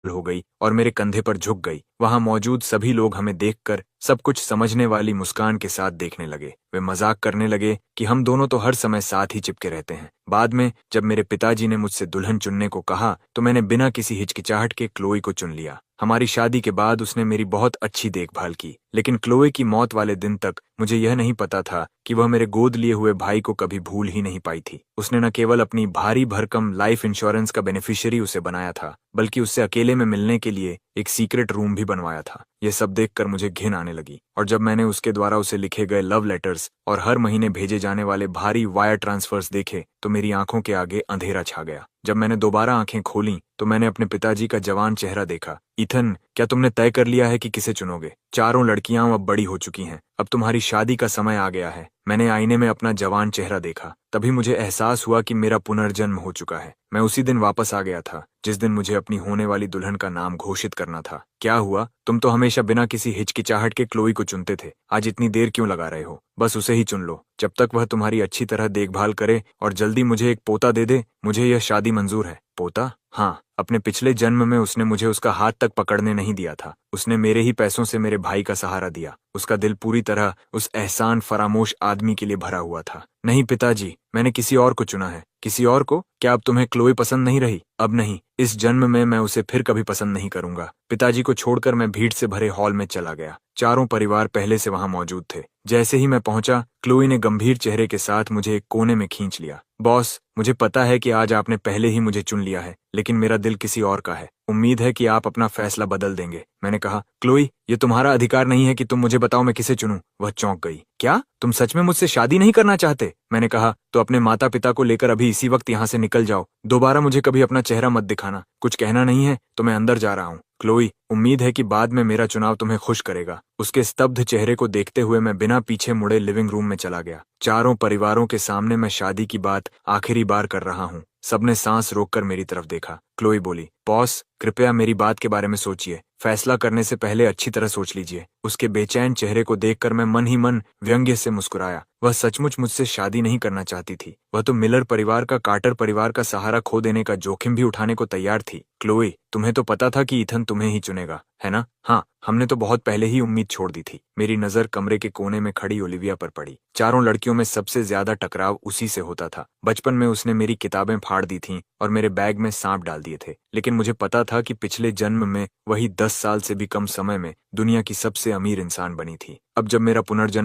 हो गई और मेरे कंधे पर झुक गई। वहां मौजूद सभी लोग हमें देखकर सब कुछ समझने वाली मुस्कान के साथ देखने लगे। वे मजाक करने लगे कि हम दोनों तो हर समय साथ ही चिपके रहते हैं। बाद में जब मेरे पिताजी ने मुझसे दुल्हन चुनने को कहा तो मैंने बिना किसी हिचकिचाहट के क्लोई को चुन लिया। हमारी शादी के बाद उसने मेरी बहुत अच्छी देखभाल की, लेकिन क्लोए की मौत वाले दिन तक मुझे यह नहीं पता था कि वह मेरे गोद लिए हुए भाई को कभी भूल ही नहीं पाई थी। उसने न केवल अपनी भारी भरकम लाइफ इंश्योरेंस का बेनिफिशियरी उसे बनाया था, बल्कि उससे अकेले में मिलने के लिए एक सीक्रेट रूम भी बनवाया था। यह सब देखकर मुझे घिन आने लगी, और जब मैंने उसके द्वारा उसे लिखे गए लव लेटर्स और हर महीने भेजे जाने वाले भारी वायर ट्रांसफर्स देखे तो मेरी आंखों के आगे अंधेरा छा गया। जब मैंने दोबारा आंखें खोलीं तो मैंने अपने पिताजी का जवान चेहरा देखा। ईथन, क्या तुमने तय कर लिया है कि किसे चुनोगे? चारों लड़कियां अब बड़ी हो चुकी हैं, अब तुम्हारी शादी का समय आ गया है। मैंने आईने में अपना जवान चेहरा देखा, तभी मुझे एहसास हुआ कि मेरा पुनर्जन्म हो चुका है। मैं उसी दिन वापस आ गया था जिस दिन मुझे अपनी होने वाली दुल्हन का नाम घोषित करना था। क्या हुआ? तुम तो हमेशा बिना किसी हिचकिचाहट के क्लोई को चुनते थे, आज इतनी देर क्यों लगा रहे हो? बस उसे ही चुन लो। जब तक वह तुम्हारी अच्छी तरह देखभाल करे और जल्दी मुझे एक पोता दे दे, मुझे यह शादी मंजूर है। पोता? हाँ, अपने पिछले जन्म में उसने मुझे उसका हाथ तक पकड़ने नहीं दिया था। उसने मेरे ही पैसों से मेरे भाई का सहारा दिया। उसका दिल पूरी तरह उस एहसान फरामोश आदमी के लिए भरा हुआ था। नहीं पिताजी, मैंने किसी और को चुना है। किसी और को? क्या अब तुम्हें क्लोई पसंद नहीं रही? अब नहीं, इस जन्म में मैं उसे फिर कभी पसंद नहीं करूंगा। पिताजी को छोड़कर मैं भीड़ से भरे हॉल में चला गया। चारों परिवार पहले से वहां मौजूद थे। जैसे ही मैं पहुंचा, क्लोई ने गंभीर चेहरे के साथ मुझे एक कोने में खींच लिया। बॉस, मुझे पता है कि आज आपने पहले ही मुझे चुन लिया है, लेकिन मेरा दिल किसी और का है। उम्मीद है कि आप अपना फैसला बदल देंगे। मैंने कहा, क्लोई, ये तुम्हारा अधिकार नहीं है कि तुम मुझे बताओ मैं किसे चुनूं। वह चौंक गई। क्या तुम सच में मुझसे शादी नहीं करना चाहते? मैंने कहा, तो अपने माता पिता को लेकर अभी इसी वक्त यहाँ से निकल जाओ। दोबारा मुझे कभी अपना चेहरा मत दिखाना। कुछ कहना नहीं है तो मैं अंदर जा रहा हूँ। क्लोई, उम्मीद है कि बाद में मेरा चुनाव तुम्हें खुश करेगा। उसके स्तब्ध चेहरे को देखते हुए मैं बिना पीछे मुड़े लिविंग रूम में चला गया। चारों परिवारों के सामने मैं शादी की बात आखिरी बार कर रहा हूँ। सबने सांस रोककर मेरी तरफ देखा। क्लोई बोली, बॉस, कृपया मेरी बात के बारे में सोचिए। फैसला करने से पहले अच्छी तरह सोच लीजिए। उसके बेचैन चेहरे को देखकर मैं मन ही मन व्यंग्य से मुस्कुराया। वह सचमुच मुझसे शादी नहीं करना चाहती थी। वह तो मिलर परिवार का, कार्टर परिवार का सहारा खो देने का जोखिम भी उठाने को तैयार थी। क्लोई, तुम्हें तो पता था कि ईथन तुम्हें ही चुनेगा, है ना? हाँ, हमने तो बहुत पहले ही उम्मीद छोड़ दी थी। मेरी नजर कमरे के कोने में खड़ी ओलिविया पर पड़ी। चारों लड़कियों में सबसे ज्यादा टकराव उसी से होता था। बचपन में उसने मेरी किताबें फाड़ दी थीं और मेरे बैग में सांप डाल दिए थे, लेकिन मुझे पता था कि पिछले जन्म में वही 10 साल से भी कम समय में दुनिया की सबसे अमीर इंसान बनी थी। अब जब मेरा पुनर्जन्म